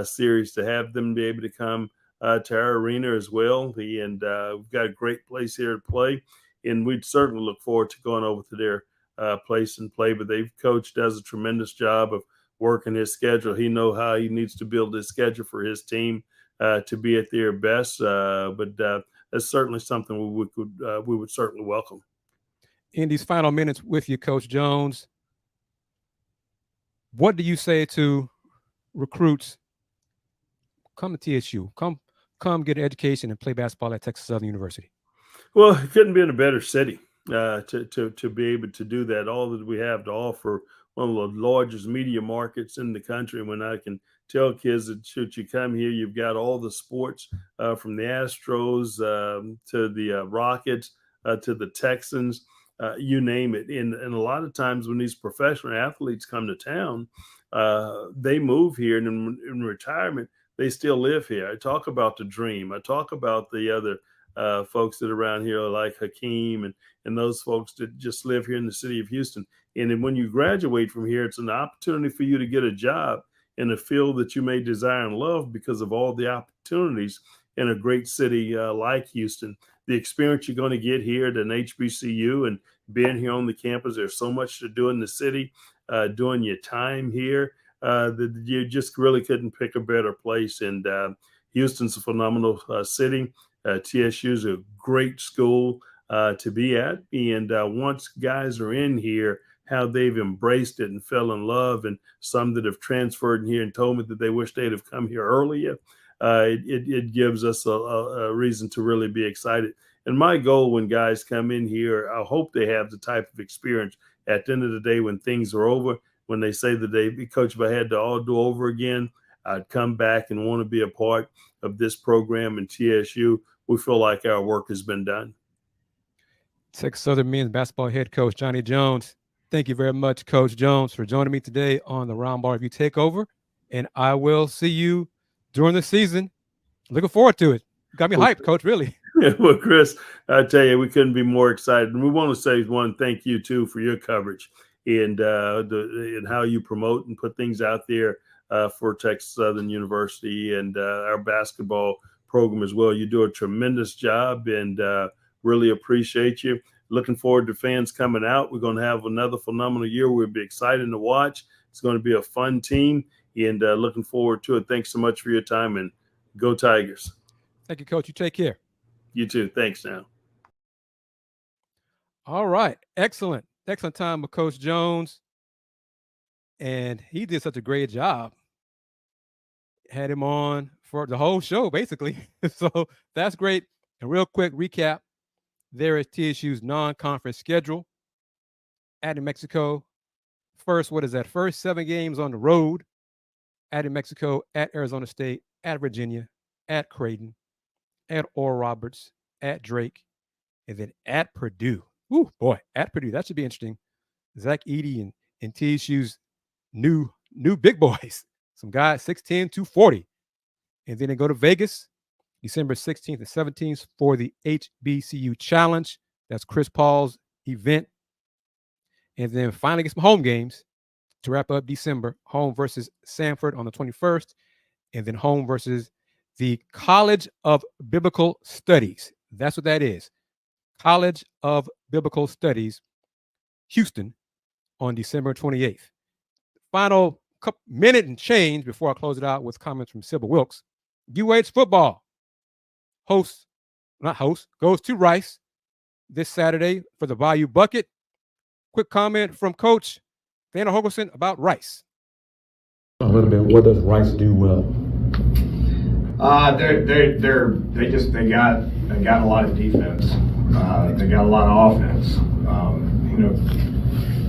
series to have them be able to come to our arena as well. And we've got a great place here to play, and we'd certainly look forward to going over to their place and play. But Coach does a tremendous job of working his schedule. He knows how he needs to build his schedule for his team to be at their best. But that's certainly something we would certainly welcome. In these final minutes with you, Coach Jones, what do you say to recruits? Come to TSU. Come get an education and play basketball at Texas Southern University. Well, it couldn't be in a better city to be able to do that. All that we have to offer, one of the largest media markets in the country. When I can tell kids that should you come here, you've got all the sports from the Astros to the Rockets to the Texans, you name it. And a lot of times when these professional athletes come to town, they move here, and in retirement, they still live here. I talk about the dream. I talk about the other folks that are around here like Hakeem and those folks that just live here in the city of Houston. And then when you graduate from here, it's an opportunity for you to get a job in a field that you may desire and love because of all the opportunities in a great city like Houston. The experience you're going to get here at an HBCU and being here on the campus, there's so much to do in the city, doing your time here, that you just really couldn't pick a better place. And Houston's a phenomenal city. TSU is a great school to be at. And once guys are in here, how they've embraced it and fell in love, and some that have transferred in here and told me that they wish they'd have come here earlier, it gives us a reason to really be excited. And my goal when guys come in here, I hope they have the type of experience at the end of the day when things are over, when they say that they, Coach, if I had to all do over again, I'd come back and want to be a part of this program in TSU. We feel like our work has been done. Texas Southern men's basketball head coach Johnny Jones. Thank you very much, Coach Jones, for joining me today on the Round Ball Review Takeover. And I will see you during the season. Looking forward to it. Got me hyped, Coach, really. Well, Chris, I tell you, we couldn't be more excited. And we want to say thank you, too, for your coverage and how you promote and put things out there for Texas Southern University and our basketball program as well. You do a tremendous job, and really appreciate you. Looking forward to fans coming out. We're going to have another phenomenal year. We'll be excited to watch. It's going to be a fun team, and looking forward to it. Thanks so much for your time, and go Tigers. Thank you, Coach. You take care. You too. Thanks now. All right. Excellent. Excellent time with Coach Jones. And he did such a great job. Had him on for the whole show, basically. So that's great. A real quick recap. There is TSU's non-conference schedule. At New Mexico, first 7 games on the road. At New Mexico, at Arizona State, at Virginia, at Creighton, at Oral Roberts, at Drake, and then at Purdue. Ooh, boy, at Purdue. That should be interesting. Zach Edey and TSU's new big boys. Some guys 6'10", 240. And then they go to Vegas, December 16th and 17th for the HBCU Challenge. That's Chris Paul's event. And then finally get some home games to wrap up December. Home versus Samford on the 21st. And then home versus the College of Biblical Studies. That's what that is. College of Biblical Studies, Houston, on December 28th. Final minute and change before I close it out with comments from Sybil Wilkes. UH football goes to Rice this Saturday for the Bayou Bucket. Quick comment from Coach Dana Hogelson about Rice. A little bit. What does Rice do well? They got a lot of defense. They got a lot of offense.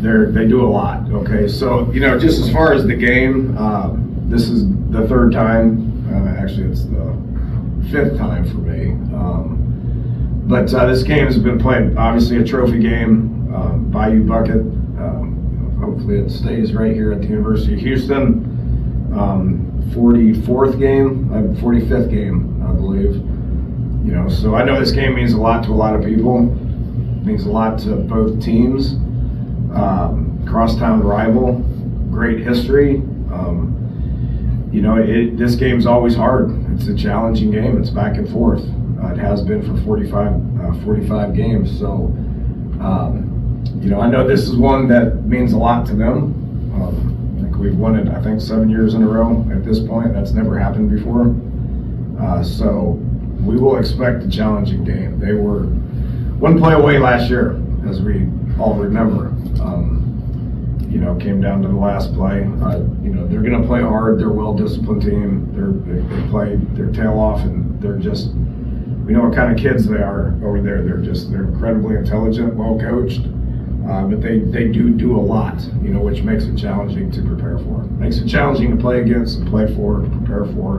They do a lot. Okay, so just as far as the game, this is the third time. Actually, it's the fifth time for me. But this game has been played, obviously a trophy game, Bayou Bucket. Hopefully it stays right here at the University of Houston. 45th game, I believe. So I know this game means a lot to a lot of people. It means a lot to both teams. Crosstown rival, great history. This game's always hard. It's a challenging game. It's back and forth. It has been for 45 games. So, I know this is one that means a lot to them. We've won it, I think, 7 years in a row at this point. That's never happened before. So we will expect a challenging game. They were one play away last year, as we all remember. Came down to the last play. They're going to play hard. They're a well-disciplined team. They play their tail off, and we know what kind of kids they are over there. They're incredibly intelligent, well-coached. But they do a lot, which makes it challenging to prepare for. Makes it challenging to play against and play for, to prepare for.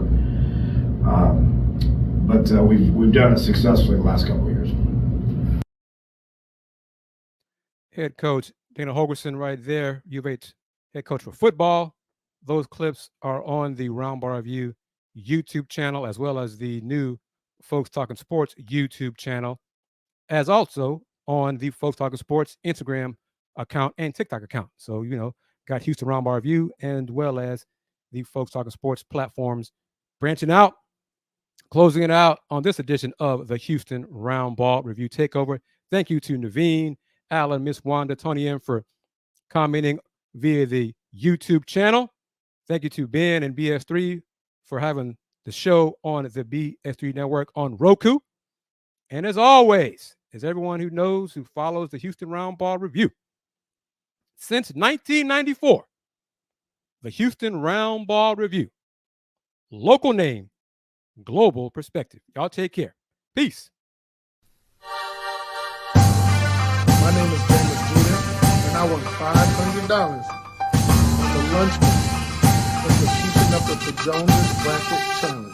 But we've done it successfully the last couple of years. Head coach Dana Holgerson right there, U of H head coach for football. Those clips are on the Roundball Review YouTube channel, as well as the new Folks Talking Sports YouTube channel, as also on the Folks Talking Sports Instagram account and TikTok account. So, got Houston Roundball Review and well as the Folks Talking Sports platforms branching out, closing it out on this edition of the Houston Roundball Review Takeover. Thank you to Naveen, Alan, Miss Wanda, Tony M for commenting via the YouTube channel. Thank you to Ben and BS3 for having the show on the BS3 network on Roku. And as always, as everyone who knows, who follows the Houston Roundball Review, since 1994, the Houston Roundball Review, local name, global perspective. Y'all take care. Peace. My name is James Jeter, and I won $500 on the lunch money in the Keeping Up with the Joneses Bracket Challenge.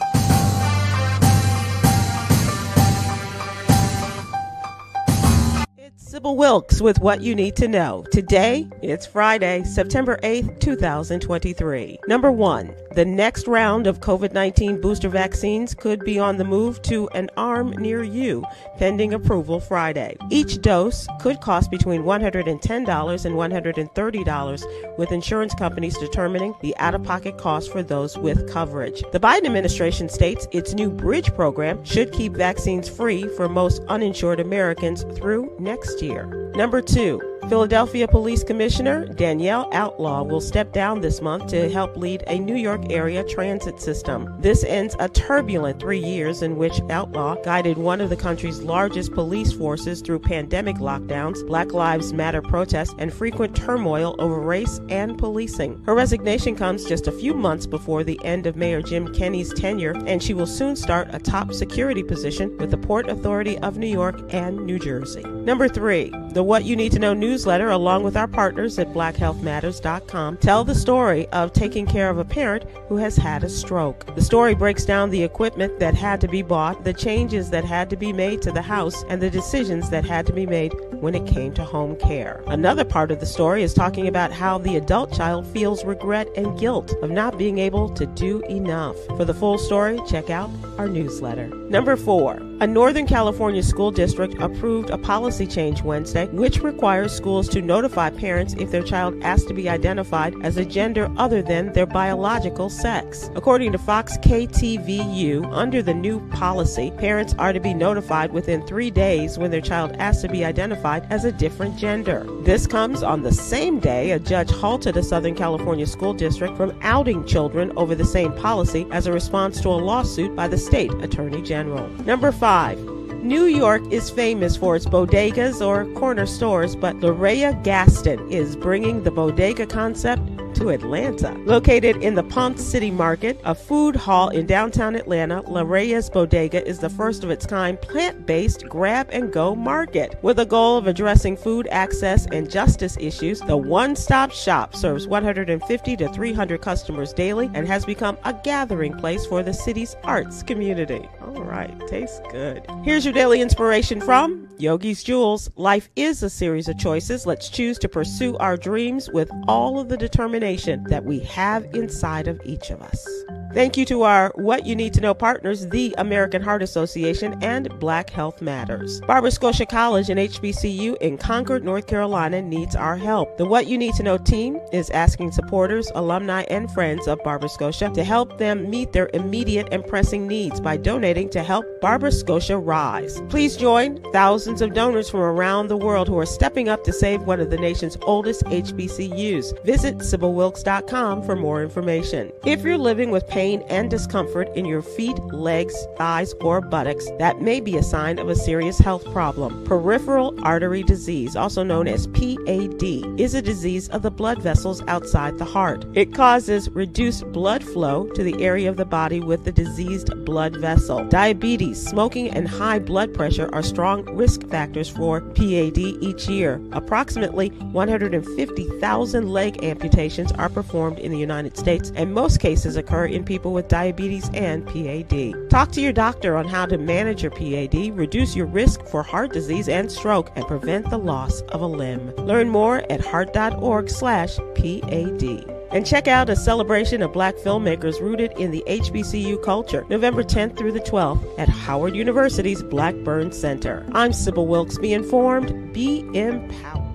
Sybil Wilkes with what you need to know. Today, it's Friday, September 8th, 2023. Number 1, the next round of COVID-19 booster vaccines could be on the move to an arm near you, pending approval Friday. Each dose could cost between $110 and $130, with insurance companies determining the out-of-pocket cost for those with coverage. The Biden administration states its new Bridge program should keep vaccines free for most uninsured Americans through next year. Number 2, Philadelphia Police Commissioner Danielle Outlaw will step down this month to help lead a New York area transit system. This ends a turbulent 3 years in which Outlaw guided one of the country's largest police forces through pandemic lockdowns, Black Lives Matter protests, and frequent turmoil over race and policing. Her resignation comes just a few months before the end of Mayor Jim Kenney's tenure, and she will soon start a top security position with the Port Authority of New York and New Jersey. Number 3, the What You Need to Know newsletter, along with our partners at blackhealthmatters.com, tell the story of taking care of a parent who has had a stroke. The story breaks down the equipment that had to be bought, the changes that had to be made to the house, and the decisions that had to be made when it came to home care. Another part of the story is talking about how the adult child feels regret and guilt of not being able to do enough. For the full story, check out our newsletter. Number 4, a Northern California school district approved a policy change Wednesday, which requires schools to notify parents if their child asks to be identified as a gender other than their biological sex. According to Fox KTVU, under the new policy, parents are to be notified within 3 days when their child asks to be identified as a different gender. This comes on the same day a judge halted a Southern California school district from outing children over the same policy as a response to a lawsuit by the state attorney general. Number 5. New York is famous for its bodegas or corner stores, but Larea Gaston is bringing the bodega concept to Atlanta. Located in the Ponce City Market, a food hall in downtown Atlanta, Larea's Bodega is the first of its kind plant-based grab-and-go market. With a goal of addressing food access and justice issues, the one-stop shop serves 150 to 300 customers daily and has become a gathering place for the city's arts community. All right, tastes good. Here's your daily inspiration from Yogi's Jewels. Life is a series of choices. Let's choose to pursue our dreams with all of the determination that we have inside of each of us. Thank you to our What You Need to Know partners, the American Heart Association and Black Health Matters. Barbara Scotia College and HBCU in Concord, North Carolina needs our help. The What You Need to Know team is asking supporters, alumni, and friends of Barbara Scotia to help them meet their immediate and pressing needs by donating to help Barbara Scotia rise. Please join thousands of donors from around the world who are stepping up to save one of the nation's oldest HBCUs. Visit SybylWilkes.com for more information. If you're living with pain and discomfort in your feet, legs, thighs, or buttocks, that may be a sign of a serious health problem. Peripheral artery disease, also known as PAD, is a disease of the blood vessels outside the heart. It causes reduced blood flow to the area of the body with the diseased blood vessel. Diabetes, smoking, and high blood pressure are strong risk factors for PAD each year. Approximately 150,000 leg amputations are performed in the United States, and most cases occur in people with diabetes and PAD. Talk to your doctor on how to manage your PAD, reduce your risk for heart disease and stroke, and prevent the loss of a limb. Learn more at heart.org/PAD. And check out a celebration of Black filmmakers rooted in the HBCU culture, November 10th through the 12th at Howard University's Blackburn Center. I'm Sybil Wilkes. Be informed, be empowered.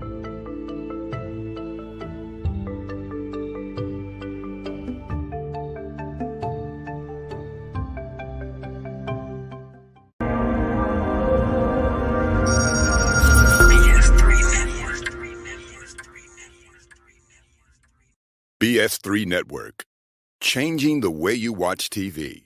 BS3 Network, changing the way you watch TV.